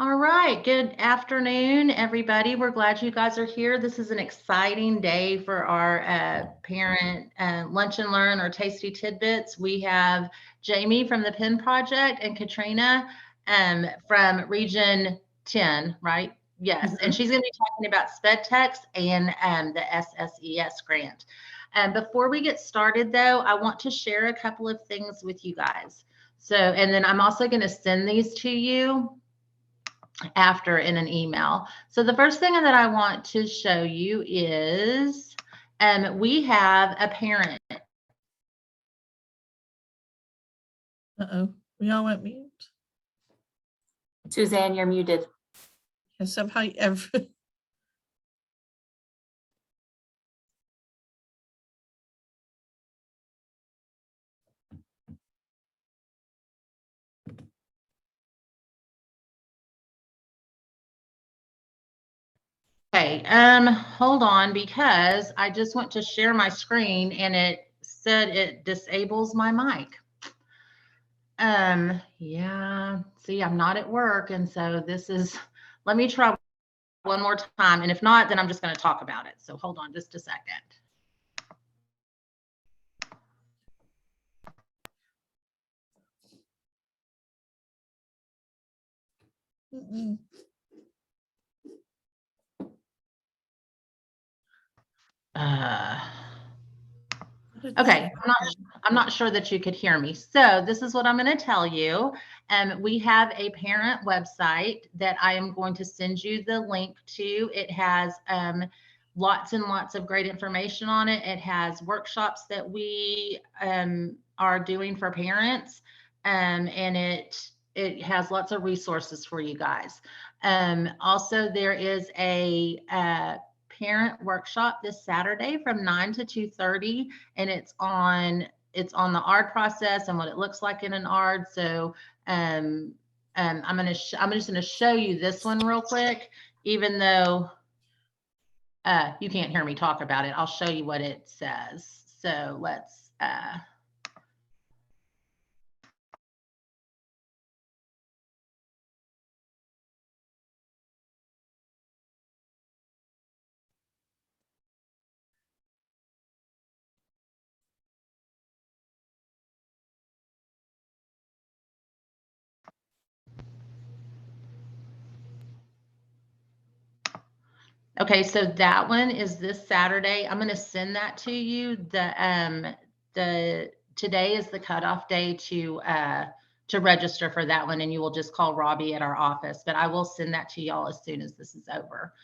All right, good afternoon, everybody. We're glad you guys are here. This is an exciting day for our parent lunch and learn or tasty tidbits. We have Jamie from the PEN Project and Katrina from Region 10, right? Yes, and she's going to be talking about SPEDTEX and the SSES grant. Before we get started, though, I want to share a couple of things with you guys. So, and then I'm also going to send these to you after in an email. So the first thing that I want to show you is we have a parent. Uh-oh, we all went mute. Suzanne, you're muted. And somehow Okay, hold on, because I just went to share my screen and it said it disables my mic. Yeah, see, I'm not at work, and so this is, let me try one more time, and if not, then I'm just going to talk about it. So hold on just a second. Okay, I'm not sure that you could hear me. So this is what I'm going to tell you. We have a parent website that I am going to send you the link to. It has lots and lots of great information on it. It has workshops that we are doing for parents, and it has lots of resources for you guys. Also, there is a parent workshop this Saturday from 9 to 2:30, and it's on the ARD process and what it looks like in an ARD. So I'm just going to show you this one real quick, even though you can't hear me talk about it. I'll show you what it says. So let's okay, so that one is this Saturday. I'm going to send that to you. Today is the cutoff day to register for that one, and you will just call Robbie at our office. But I will send that to y'all as soon as this is over.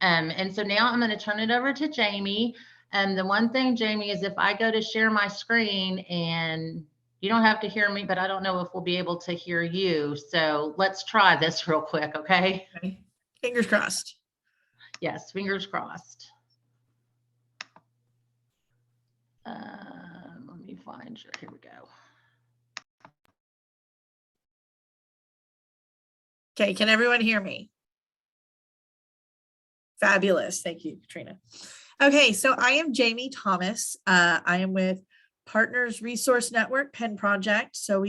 And so now I'm going to turn it over to Jamie. And the one thing, Jamie, is if I go to share my screen, and you don't have to hear me, but I don't know if we'll be able to hear you. So let's try this real quick, okay? Okay. Fingers crossed. Yes, fingers crossed. Let me find you. Here we go. Okay, can everyone hear me? Fabulous. Thank you, Katrina. Okay, so I am Jamie Thomas. I am with Partners Resource Network, PEN Project. So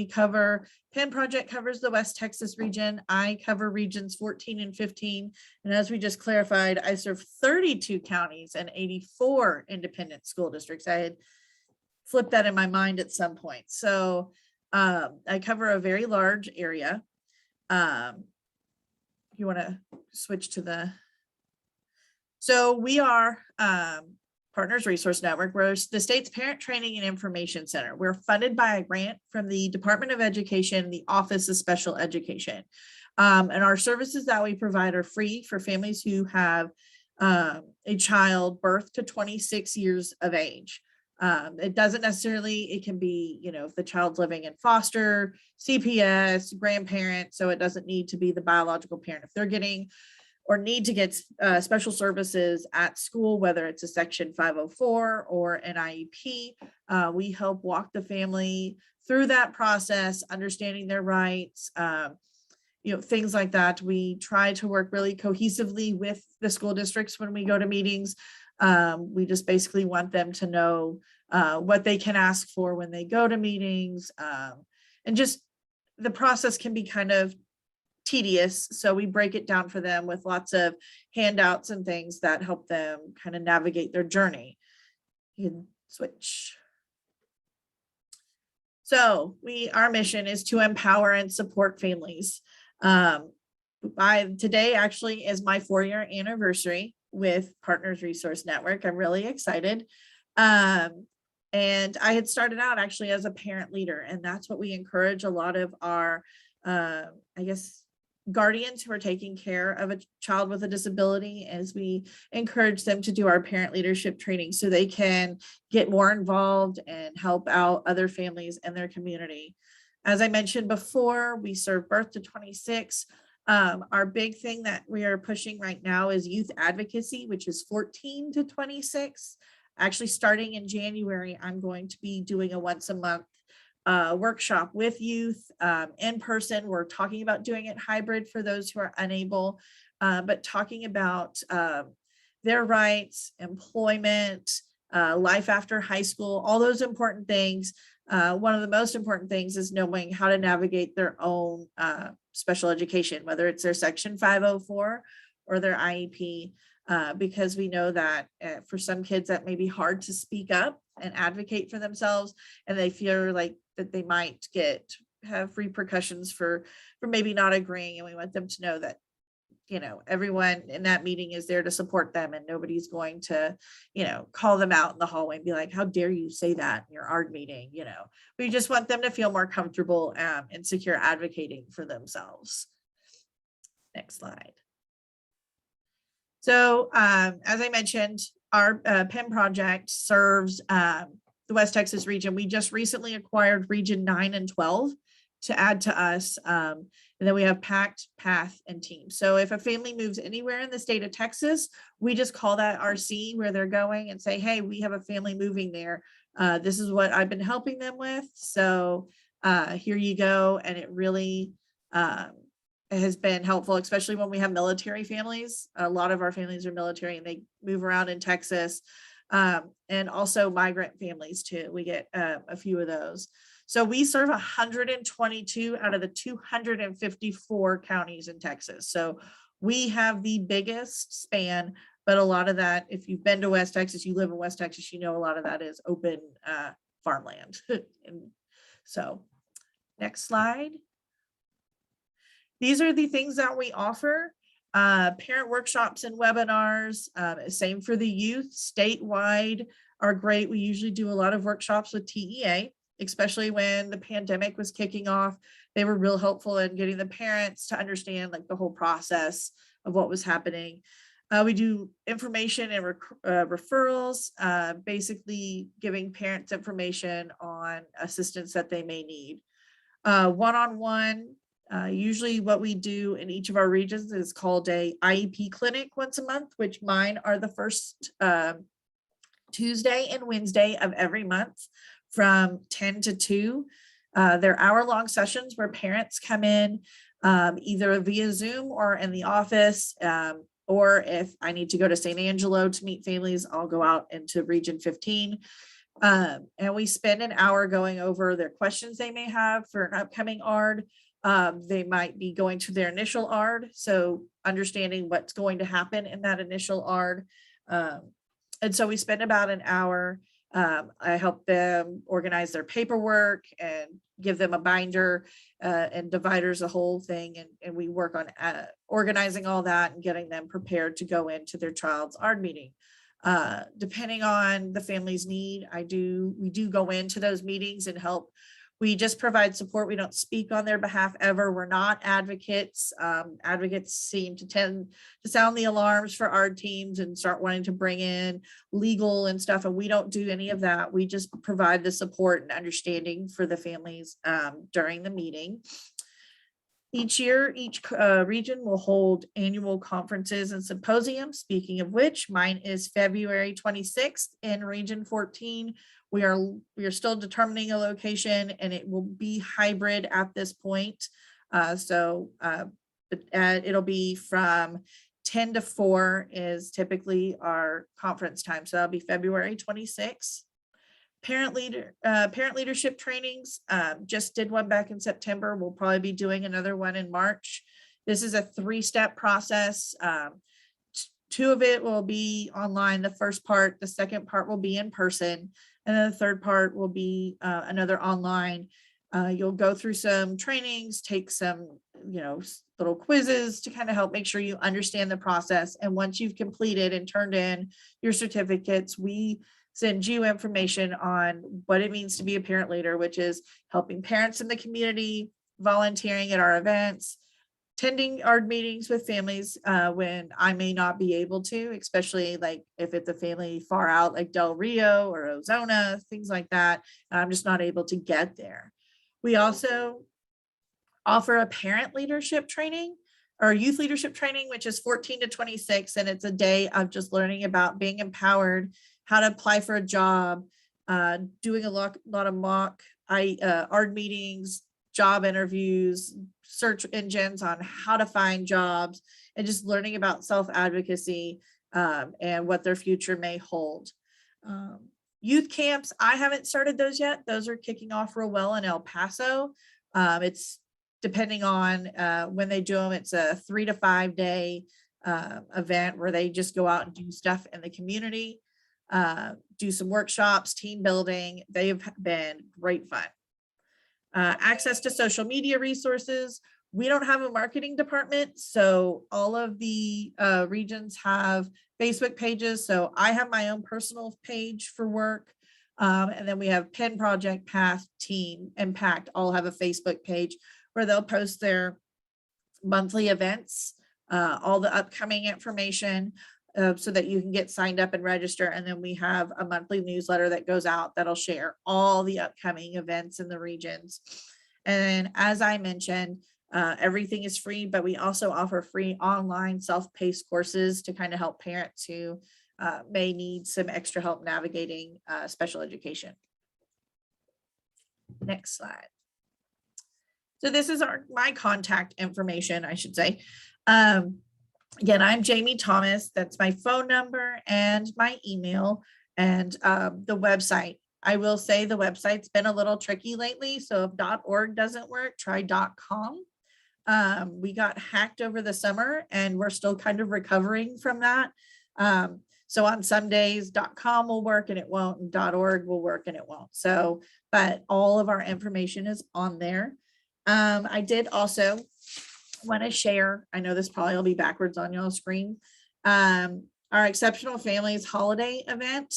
PEN Project covers the West Texas region. I cover regions 14 and 15. And as we just clarified, I serve 32 counties and 84 independent school districts. I had flipped that in my mind at some point. So I cover a very large area. You want to switch to so we are Partners Resource Network. We're the state's parent training and information center. We're funded by a grant from the Department of Education, the Office of Special Education. And our services that we provide are free for families who have a child birth to 26 years of age. It doesn't necessarily, it can be, if the child's living in foster, CPS, grandparent, so it doesn't need to be the biological parent. If they're getting or need to get special services at school, whether it's a Section 504 or an IEP, we help walk the family through that process, understanding their rights, things like that. We try to work really cohesively with the school districts when we go to meetings. We just basically want them to know what they can ask for when they go to meetings. And just the process can be kind of tedious. So we break it down for them with lots of handouts and things that help them kind of navigate their journey. You can switch. So our mission is to empower and support families. Today actually is my 4-year anniversary with Partners Resource Network. I'm really excited. And I had started out actually as a parent leader, and that's what we encourage a lot of our, I guess, guardians who are taking care of a child with a disability, as we encourage them to do our parent leadership training so they can get more involved and help out other families in their community. As I mentioned before, we serve birth to 26. Our big thing that we are pushing right now is youth advocacy, which is 14 to 26. Actually, starting in January, I'm going to be doing a once a month workshop with youth in person. We're talking about doing it hybrid for those who are unable, but talking about their rights, employment, life after high school, all those important things. One of the most important things is knowing how to navigate their own special education, whether it's their Section 504 or their IEP. Because we know that for some kids that may be hard to speak up and advocate for themselves, and they feel like that they might have repercussions for maybe not agreeing. And we want them to know that, you know, everyone in that meeting is there to support them, and nobody's going to, you know, call them out in the hallway and be like, how dare you say that in your ARD meeting? You know, we just want them to feel more comfortable and secure advocating for themselves. Next slide. So as I mentioned, our PEM project serves the West Texas region. We just recently acquired region 9 and 12 to add to us. And then we have PACT, PATH, and TEAM. So if a family moves anywhere in the state of Texas, we just call that RC where they're going and say, hey, we have a family moving there. This is what I've been helping them with. So here you go. And it really has been helpful, especially when we have military families. A lot of our families are military and they move around in Texas, and also migrant families too. We get a few of those. So we serve 122 out of the 254 counties in Texas. So we have the biggest span, but a lot of that, if you've been to West Texas, you live in West Texas, you know, a lot of that is open farmland. And so next slide. These are the things that we offer. Parent workshops and webinars, same for the youth, statewide are great. We usually do a lot of workshops with TEA, especially when the pandemic was kicking off. They were real helpful in getting the parents to understand like the whole process of what was happening. We do information and referrals, basically giving parents information on assistance that they may need. One-on-one. Usually what we do in each of our regions is called a IEP clinic once a month, which mine are the first Tuesday and Wednesday of every month from 10 to 2. They're hour-long sessions where parents come in either via Zoom or in the office, or if I need to go to San Angelo to meet families, I'll go out into Region 15. And we spend an hour going over their questions they may have for an upcoming ARD. They might be going to their initial ARD, so understanding what's going to happen in that initial ARD. And so we spend about an hour. I help them organize their paperwork and give them a binder and dividers, the whole thing. And we work on organizing all that and getting them prepared to go into their child's ARD meeting. Depending on the family's need, we do go into those meetings and help. We just provide support. We don't speak on their behalf ever. We're not advocates. Advocates seem to tend to sound the alarms for our teams and start wanting to bring in legal and stuff. And we don't do any of that. We just provide the support and understanding for the families during the meeting. Each year, each region will hold annual conferences and symposiums. Speaking of which, mine is February 26th in Region 14. We are still determining a location, and it will be hybrid at this point. It'll be from 10 to 4 is typically our conference time. So that'll be February 26th. Parent leadership trainings, just did one back in September. We'll probably be doing another one in March. This is a 3-step process. Two of it will be online. The first part, the second part will be in person, and then the third part will be another online. You'll go through some trainings, take some, little quizzes to kind of help make sure you understand the process. And once you've completed and turned in your certificates, we send you information on what it means to be a parent leader, which is helping parents in the community, volunteering at our events, attending our meetings with families when I may not be able to, especially like if it's a family far out like Del Rio or Ozona, things like that. I'm just not able to get there. We also offer a parent leadership training or youth leadership training, which is 14 to 26. And it's a day of just learning about being empowered, how to apply for a job, doing a lot of mock ARD meetings, job interviews, search engines on how to find jobs, and just learning about self-advocacy and what their future may hold. Youth camps, I haven't started those yet. Those are kicking off real well in El Paso. It's depending on when they do them, it's a 3 to 5 day event where they just go out and do stuff in the community, do some workshops, team building. They've been great fun. Access to social media resources. We don't have a marketing department, so all of the regions have Facebook pages. So I have my own personal page for work. And then we have Penn Project, Path, Team, Impact, all have a Facebook page where they'll post their monthly events, all the upcoming information, so that you can get signed up and register. And then we have a monthly newsletter that goes out that'll share all the upcoming events in the regions. And as I mentioned, everything is free, but we also offer free online self-paced courses to kind of help parents who may need some extra help navigating special education. Next slide. So this is my contact information, I should say. Again, I'm Jamie Thomas. That's my phone number and my email and the website. I will say the website's been a little tricky lately. So if .org doesn't work, try .com. We got hacked over the summer and we're still kind of recovering from that. So on some days .com will work and it won't, and .org will work and it won't. So, but all of our information is on there. I did also want to share, I know this probably will be backwards on y'all's screen, our Exceptional Families Holiday event.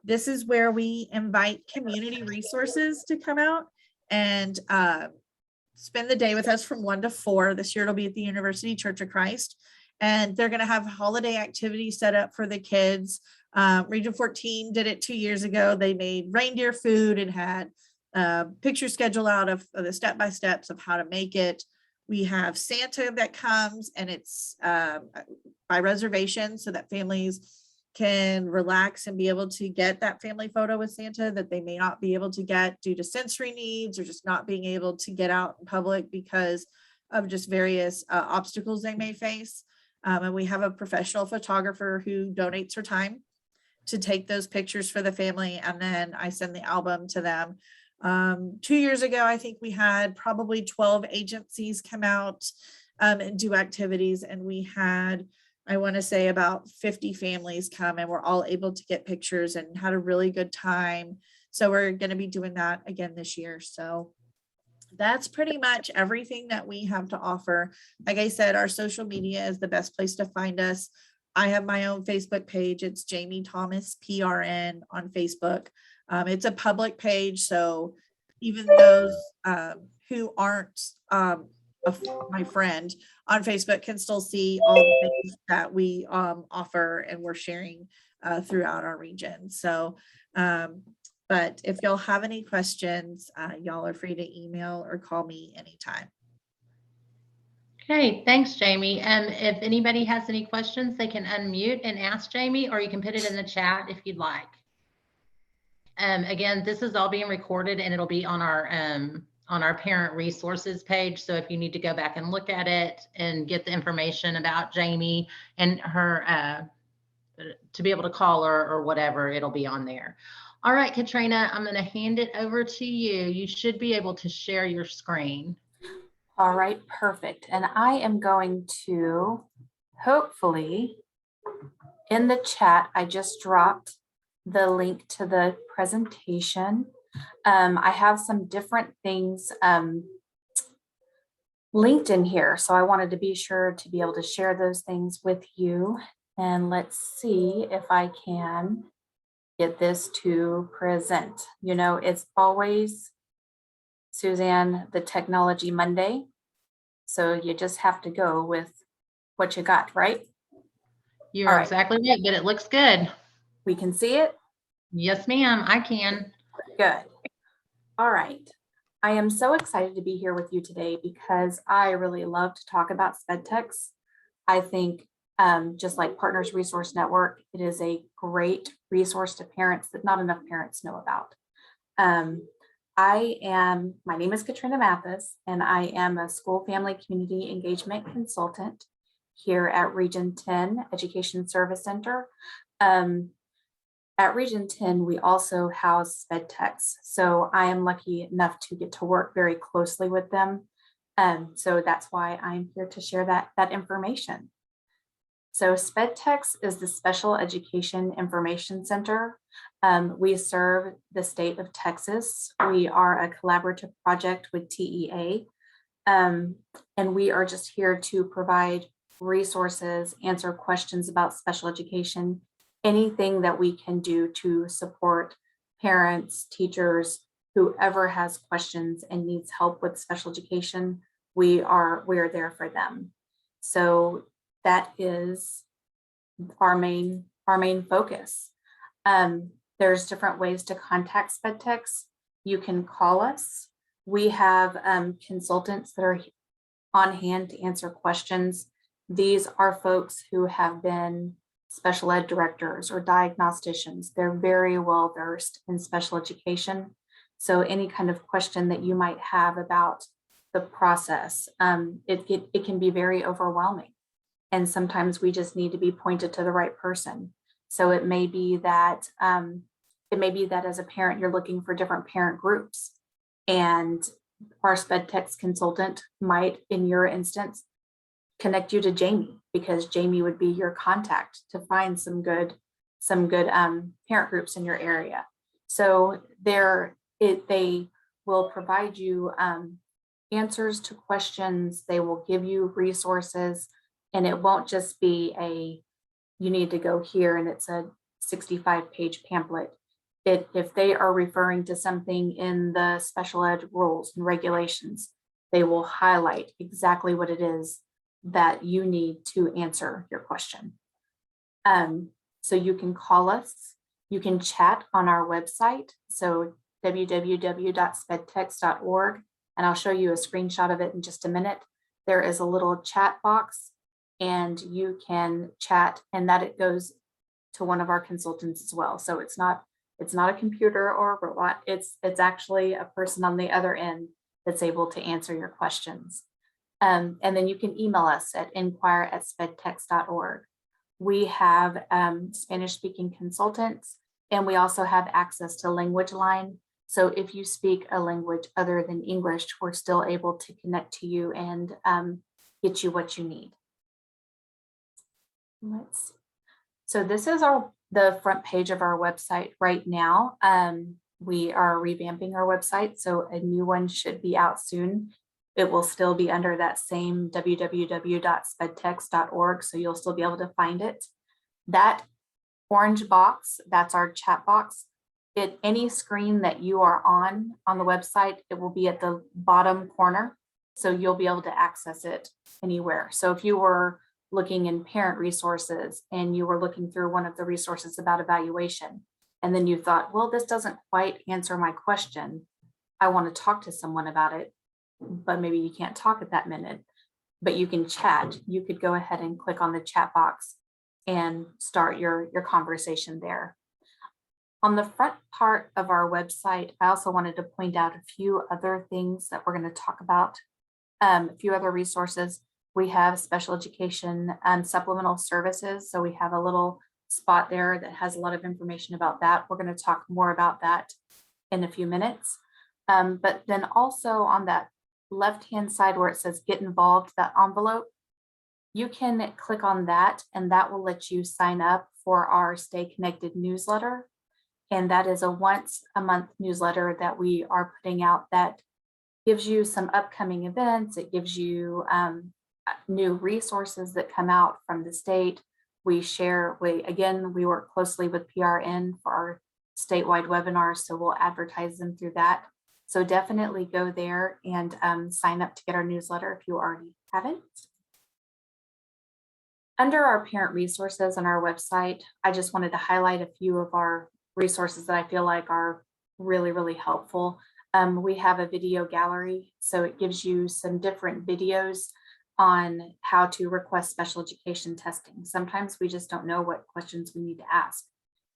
This is where we invite community resources to come out and spend the day with us from 1 to 4. This year it'll be at the University Church of Christ. And they're going to have holiday activities set up for the kids. Region 14 did it 2 years ago. They made reindeer food and had picture schedule out of the step-by-steps of how to make it. We have Santa that comes and it's by reservation so that families can relax and be able to get that family photo with Santa that they may not be able to get due to sensory needs or just not being able to get out in public because of just various obstacles they may face. And we have a professional photographer who donates her time to take those pictures for the family. And then I send the album to them. 2 years ago, I think we had probably 12 agencies come out and do activities. And we had, I want to say about 50 families come and we're all able to get pictures and had a really good time. So we're going to be doing that again this year. So that's pretty much everything that we have to offer. Like I said, our social media is the best place to find us. I have my own Facebook page. It's Jamie Thomas PRN on Facebook. It's a public page, so even those who aren't my friend on Facebook can still see all the things that we offer and we're sharing throughout our region. So, but if y'all have any questions, y'all are free to email or call me anytime. Okay, thanks, Jamie. If anybody has any questions, they can unmute and ask Jamie, or you can put it in the chat if you'd like. Again, this is all being recorded and it'll be on our parent resources page. So if you need to go back and look at it and get the information about Jamie and her, to be able to call her or whatever, it'll be on there. All right, Katrina, I'm going to hand it over to you. You should be able to share your screen. All right, perfect. And I am going to hopefully in the chat, I just dropped the link to the presentation. I have some different things linked in here. So I wanted to be sure to be able to share those things with you. And let's see if I can get this to present. You know, it's always, Suzanne, the Technology Monday. So you just have to go with what you got, right? You're All right. exactly right, but it looks good. We can see it. Yes, ma'am, I can. Good. All right. I am so excited to be here with you today because I really love to talk about SPEDTEX. I think just like Partners Resource Network, it is a great resource to parents that not enough parents know about. My name is Katrina Mathis, and I am a school family community engagement consultant here at Region 10 Education Service Center. At Region 10, we also house SPEDTEX. So I am lucky enough to get to work very closely with them. So that's why I'm here to share that information. So SPEDTEX is the Special Education Information Center. We serve the state of Texas. We are a collaborative project with TEA. And we are just here to provide resources, answer questions about special education, anything that we can do to support parents, teachers, whoever has questions and needs help with special education, we're there for them. So that is our main focus. There's different ways to contact SPEDTEX. You can call us. We have consultants that are on hand to answer questions. These are folks who have been special ed directors or diagnosticians. They're very well versed in special education. So any kind of question that you might have about the process, it can be very overwhelming. And sometimes we just need to be pointed to the right person. So it may be that as a parent, you're looking for different parent groups. And our SPEDTEX consultant might, in your instance, connect you to Jamie, because Jamie would be your contact to find some good parent groups in your area. So they will provide you answers to questions. They will give you resources, and it won't just be you need to go here and it's a 65-page pamphlet. If they are referring to something in the special ed rules and regulations, they will highlight exactly what it is that you need to answer your question. So you can call us, you can chat on our website, so www.spedtex.org, and I'll show you a screenshot of it in just a minute. There is a little chat box, and you can chat, and that it goes to one of our consultants as well. So it's not a computer or a robot. It's actually a person on the other end that's able to answer your questions. And then you can email us at inquire@spedtex.org. We have Spanish-speaking consultants, and we also have access to Language Line. So if you speak a language other than English, we're still able to connect to you and get you what you need. Let's see. So this is the front page of our website right now. We are revamping our website, so a new one should be out soon. It will still be under that same www.spedtex.org, so you'll still be able to find it. That orange box, that's our chat box. Any screen that you are on the website, it will be at the bottom corner, so you'll be able to access it anywhere. So if you were looking in parent resources and you were looking through one of the resources about evaluation, and then you thought, well, this doesn't quite answer my question, I want to talk to someone about it, but maybe you can't talk at that minute, but you can chat. You could go ahead and click on the chat box and start your conversation there. On the front part of our website, I also wanted to point out a few other things that we're going to talk about, a few other resources. We have special education and supplemental services. So we have a little spot there that has a lot of information about that. We're going to talk more about that in a few minutes. But then also on that left-hand side where it says get involved, that envelope, you can click on that and that will let you sign up for our Stay Connected newsletter. And that is a once a month newsletter that we are putting out that gives you some upcoming events. It gives you new resources that come out from the state. We work closely with PRN for our statewide webinars, so we'll advertise them through that. So definitely go there and sign up to get our newsletter if you already haven't. Under our parent resources on our website, I just wanted to highlight a few of our resources that I feel like are really, really helpful. We have a video gallery, so it gives you some different videos on how to request special education testing. Sometimes we just don't know what questions we need to ask.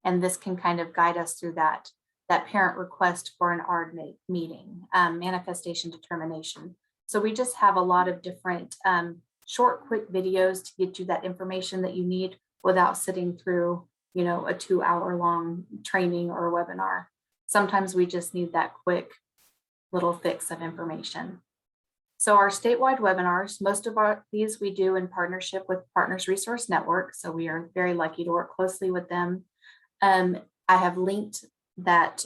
And this can kind of guide us through that parent request for an ARD meeting, manifestation determination. So we just have a lot of different short, quick videos to get you that information that you need without sitting through, a 2-hour long training or webinar. Sometimes we just need that quick little fix of information. So our statewide webinars, most of these we do in partnership with Partners Resource Network. So we are very lucky to work closely with them. I have linked that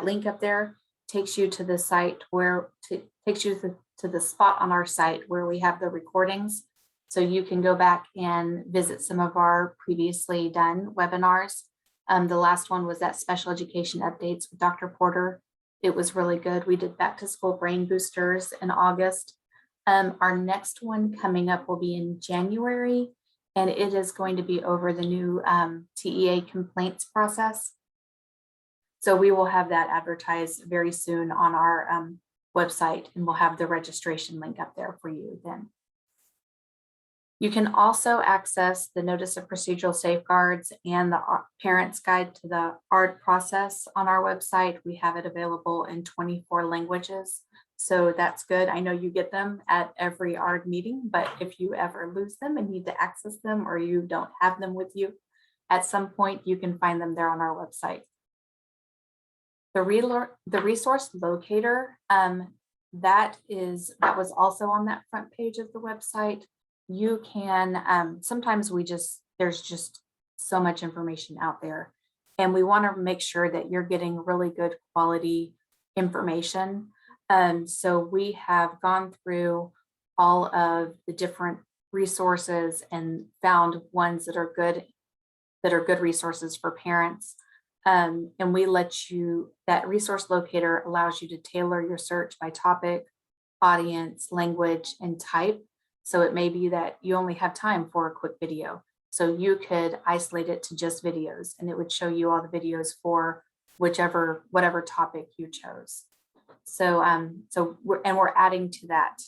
link up there, takes you to the site takes you to the spot on our site where we have the recordings. So you can go back and visit some of our previously done webinars. The last one was that special education updates with Dr. Porter. It was really good. We did back to school brain boosters in August. Our next one coming up will be in January, and it is going to be over the new TEA complaints process. So we will have that advertised very soon on our website, and we'll have the registration link up there for you then. You can also access the Notice of Procedural Safeguards and the Parent's Guide to the ARD process on our website. We have it available in 24 languages. So that's good. I know you get them at every ARD meeting, but if you ever lose them and need to access them or you don't have them with you, at some point you can find them there on our website. The resource locator, that was also on that front page of the website. You can, sometimes there's just so much information out there, and we want to make sure that you're getting really good quality information. So we have gone through all of the different resources and found ones that are good resources for parents. And we that resource locator allows you to tailor your search by topic, audience, language, and type. So it may be that you only have time for a quick video. So you could isolate it to just videos, and it would show you all the videos for whatever topic you chose. So we're adding to that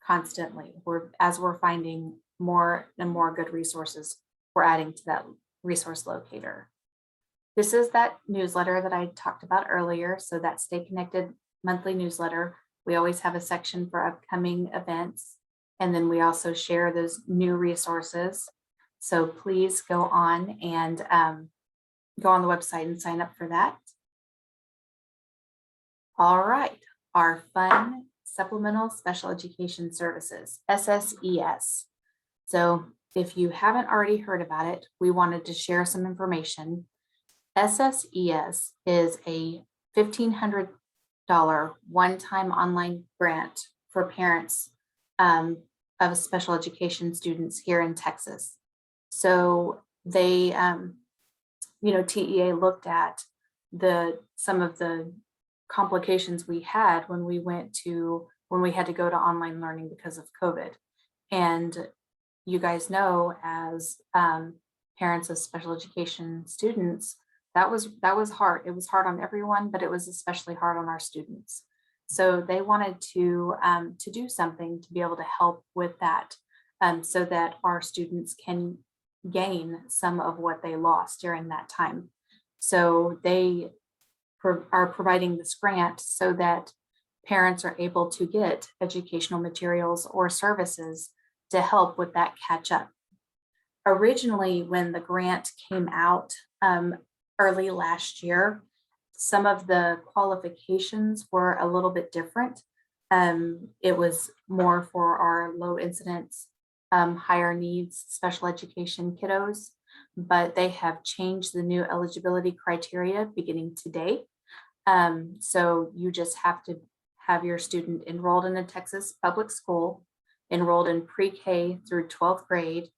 constantly. As we're finding more and more good resources, we're adding to that resource locator. This is that newsletter that I talked about earlier. So that Stay Connected monthly newsletter. We always have a section for upcoming events. And then we also share those new resources. So please go on and go on the website and sign up for that. All right, our fun supplemental special education services, SSES. So if you haven't already heard about it, we wanted to share some information. SSES is a $1,500 one-time online grant for parents of special education students here in Texas. So they, TEA looked at some of the complications we had when we had to go to online learning because of COVID. And you guys know, as parents of special education students, that was hard. It was hard on everyone, but it was especially hard on our students. So they wanted to do something to be able to help with that, so that our students can gain some of what they lost during that time. So they are providing this grant so that parents are able to get educational materials or services to help with that catch up. Originally, when the grant came out early last year, some of the qualifications were a little bit different. It was more for our low incidence, higher needs, special education kiddos, but they have changed the new eligibility criteria beginning today. So you just have to have your student enrolled in a Texas public school, enrolled in pre-K through 12th grade,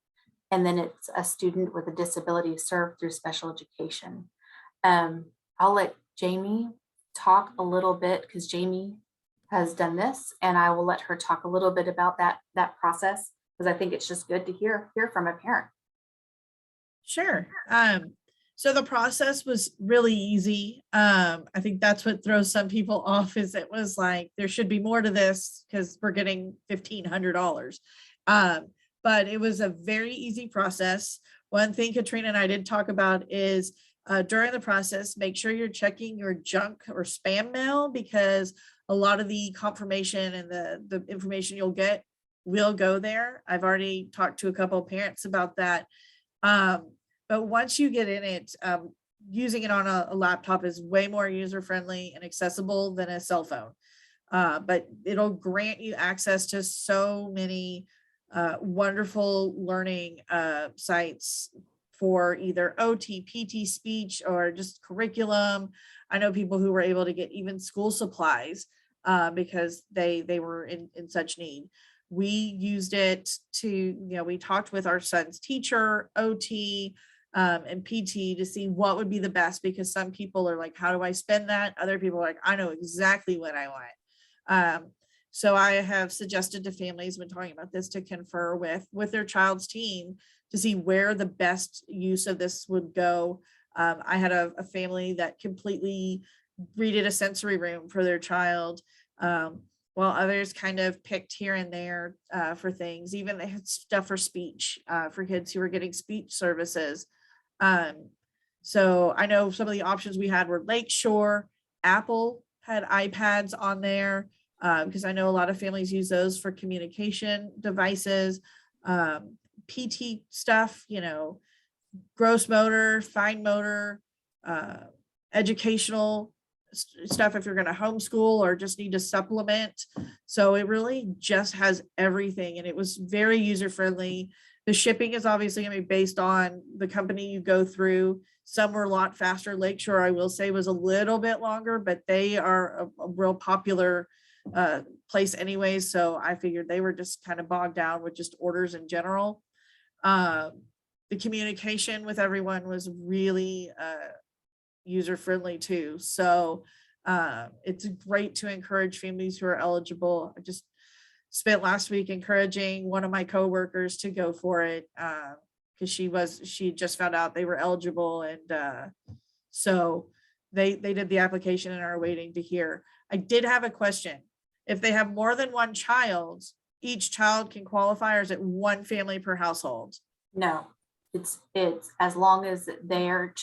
and then it's a student with a disability served through special education. I'll let Jamie talk a little bit because Jamie has done this, and I will let her talk a little bit about that process, because I think it's just good to hear from a parent. Sure. So the process was really easy. I think that's what throws some people off, is it was like, there should be more to this because we're getting $1,500. But it was a very easy process. One thing Katrina and I did talk about is during the process, make sure you're checking your junk or spam mail, because a lot of the confirmation and the information you'll get will go there. I've already talked to a couple of parents about that. But once you get in it, using it on a laptop is way more user-friendly and accessible than a cell phone. But it'll grant you access to so many wonderful learning sites for either OT, PT, speech, or just curriculum. I know people who were able to get even school supplies because they were in such need. We used it to, we talked with our son's teacher, OT, and PT to see what would be the best, because some people are like, how do I spend that? Other people are like, I know exactly what I want. So I have suggested to families when talking about this to confer with their child's team to see where the best use of this would go. I had a family that completely redid a sensory room for their child, while others kind of picked here and there for things. Even they had stuff for speech for kids who were getting speech services. So I know some of the options we had were Lakeshore. Apple had iPads on there, because I know a lot of families use those for communication devices. PT stuff, gross motor, fine motor, educational stuff if you're going to homeschool or just need to supplement. So it really just has everything, and it was very user friendly. The shipping is obviously going to be based on the company you go through. Some were a lot faster. Lakeshore, I will say, was a little bit longer, but they are a real popular place anyways. So I figured they were just kind of bogged down with just orders in general. The communication with everyone was really user friendly too. So it's great to encourage families who are eligible. I just spent last week encouraging one of my coworkers to go for it, because she just found out they were eligible, and so they did the application and are waiting to hear. I did have a question. If they have more than one child, each child can qualify, or is it one family per household? No, it's as long as their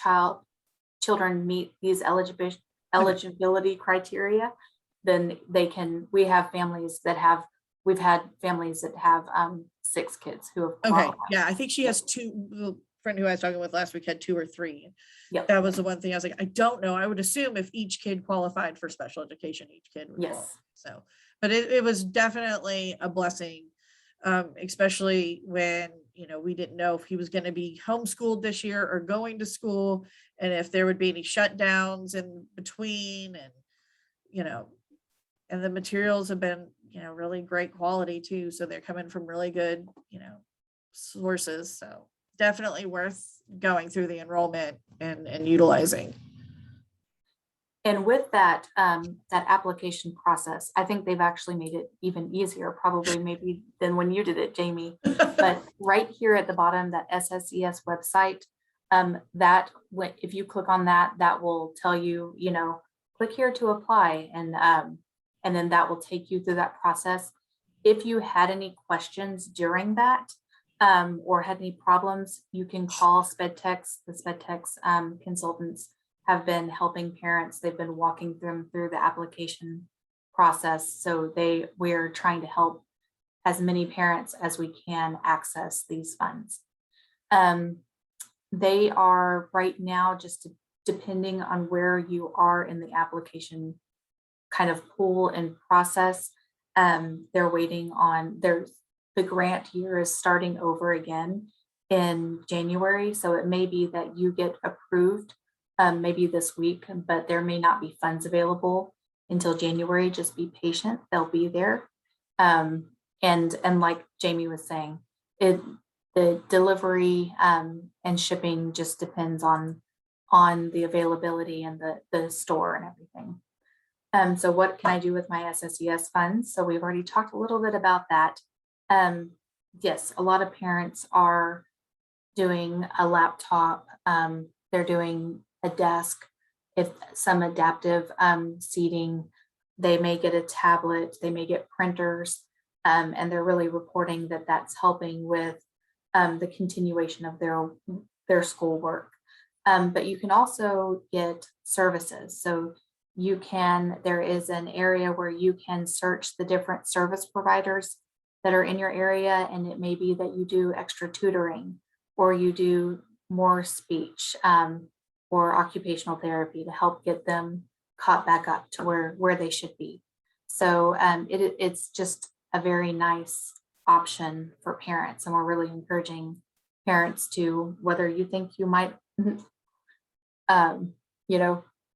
children meet these eligibility criteria, then they can. We've had families that have 6 kids who have qualified. Okay, yeah, I think she has 2. The friend who I was talking with last week had 2 or 3. Yep. That was the one thing I was like, I don't know. I would assume if each kid qualified for special education, each kid would qualify. So, but it was definitely a blessing, especially when we didn't know if he was going to be homeschooled this year or going to school, and if there would be any shutdowns in between, and the materials have been really great quality too. So they're coming from really good, sources. So definitely worth going through the enrollment and utilizing. And with that application process, I think they've actually made it even easier, probably maybe than when you did it, Jamie. But right here at the bottom, that SSES website, if you click on that, that will tell you, click here to apply, and then that will take you through that process. If you had any questions during that, or had any problems, you can call SPEDTEX. The SPEDTEX consultants have been helping parents. They've been walking them through the application process. So we're trying to help as many parents as we can access these funds. They are right now, just depending on where you are in the application kind of pool and process, They're waiting on the grant year is starting over again in January. So it may be that you get approved maybe this week, but there may not be funds available until January. Just be patient, they'll be there. And like Jamie was saying, the delivery and shipping just depends on the availability and the store and everything. So what can I do with my SSES funds? So we've already talked a little bit about that. Yes, a lot of parents are doing a laptop. They're doing a desk. If some adaptive seating, they may get a tablet, they may get printers, and they're really reporting that that's helping with the continuation of their schoolwork. But you can also get services. So there is an area where you can search the different service providers that are in your area. And it may be that you do extra tutoring, or you do more speech or occupational therapy to help get them caught back up to where they should be. So it's just a very nice option for parents. And we're really encouraging parents to, whether you think you might,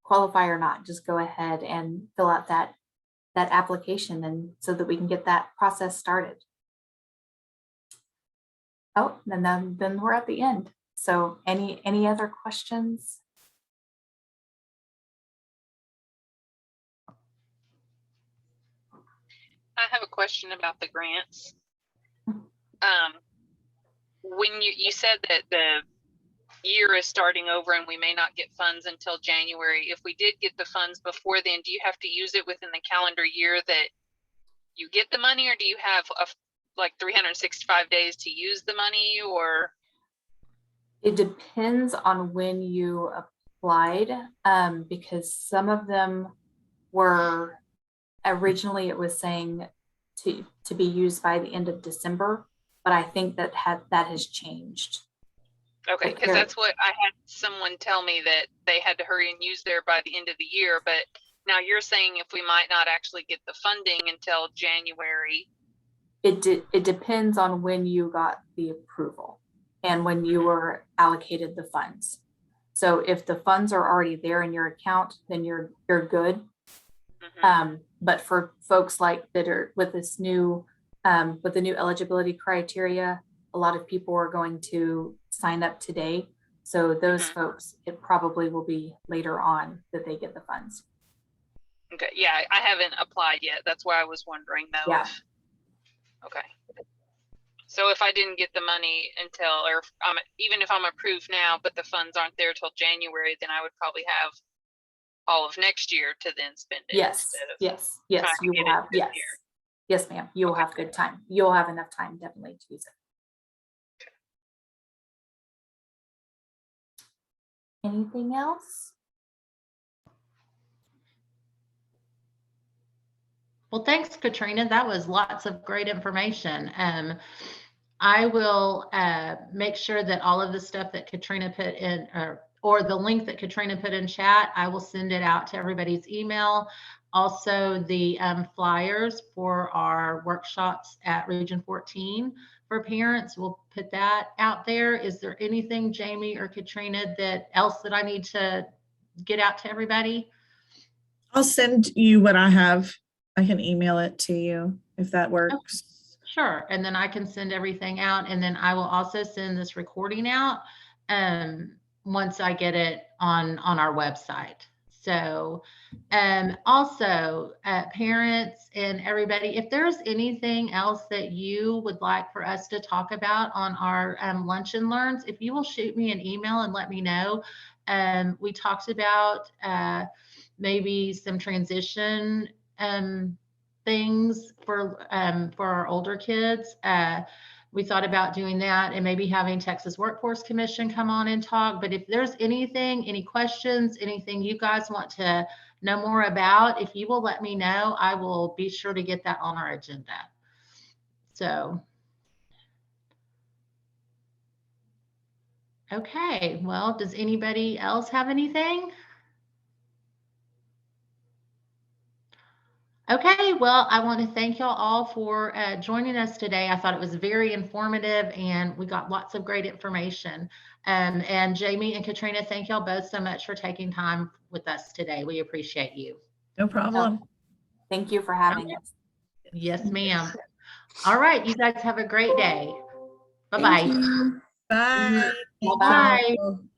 qualify or not, just go ahead and fill out that application, and so that we can get that process started. Oh, and then we're at the end. So any other questions? I have a question about the grants. When you said that the year is starting over and we may not get funds until January, if we did get the funds before then, do you have to use it within the calendar year that you get the money, or do you have like 365 days to use the money? Or It depends on when you applied, because some of them were originally, it was saying to be used by the end of December, but I think that has changed. okay, because that's what I had someone tell me, that they had to hurry and use there by the end of the year. But now you're saying if we might not actually get the funding until January. It depends on when you got the approval and when you were allocated the funds. So if the funds are already there in your account, then you're good. Mm-hmm. But for folks like that are with this new with the new eligibility criteria, a lot of people are going to sign up today. So those folks, it probably will be later on that they get the funds. Okay, yeah, I haven't applied yet. That's why I was wondering though. Yeah. Okay. So if I didn't get the money until, or even if I'm approved now, but the funds aren't there till January, then I would probably have all of next year to then spend it. Yes, yes, you will have, yes, ma'am, you will have good time. You'll have enough time definitely to use it. Anything else? Well, thanks, Katrina. That was lots of great information. I will make sure that all of the stuff that Katrina put in, or the link that Katrina put in chat, I will send it out to everybody's email. Also, the flyers for our workshops at Region 14 for parents, we'll put that out there. Is there anything, Jamie or Katrina, else that I need to get out to everybody? I'll send you what I have. I can email it to you if that works. Sure. And then I can send everything out, and then I will also send this recording out once I get it on our website. So also parents and everybody, if there's anything else that you would like for us to talk about on our lunch and learns, if you will shoot me an email and let me know. We talked about maybe some transition things for our older kids. We thought about doing that and maybe having Texas Workforce Commission come on and talk. But if there's anything, any questions, anything you guys want to know more about, if you will let me know, I will be sure to get that on our agenda. So, okay, well, does anybody else have anything? Okay, well, I want to thank y'all all for joining us today. I thought it was very informative and we got lots of great information. And Jamie and Katrina, thank y'all both so much for taking time with us today. We appreciate you. No problem. Thank you for having us. Yes, ma'am. All right, you guys have a great day. Thank Bye-bye. you. Bye. Thank Bye. you.